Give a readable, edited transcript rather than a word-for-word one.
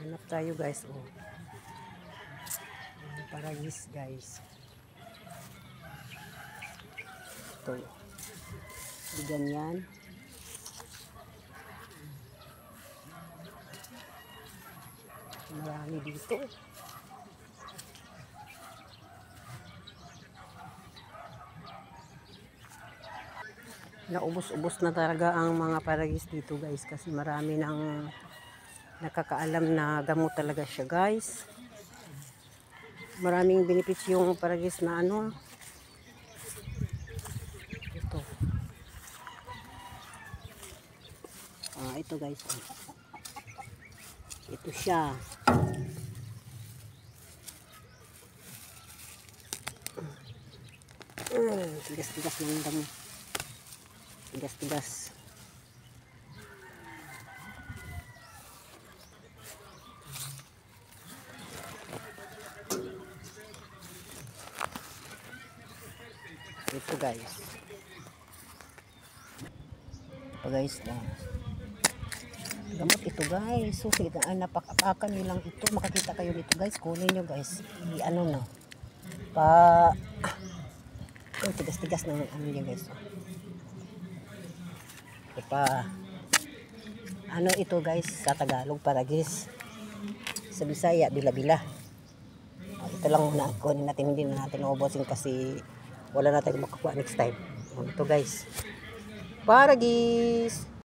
Hanap tayo guys. Oh. Paragis guys. Ito. Ganyan. Marami dito. Naubos-ubos na talaga ang mga paragis dito guys kasi marami nang nakakaalam na gamot talaga siya guys. Maraming benefits yung paragis na ano. Ito. Ito guys. Ito siya. Tigas-tigas ng damo. Tigas-tigas. Ito guys. Ito guys na. Gamot ito guys. So napak-apakan nyo lang ito. Makakita kayo dito guys. Kunin nyo guys. Ano na. Tigas-tigas ng ano niya guys. Ano ito guys sa Tagalog paragis. Sa Bisaya bila-bila. Ito lang muna kunin natin, hindi na natin ubusin kasi wala na tayong makukuha next time. Ito guys. Paragis.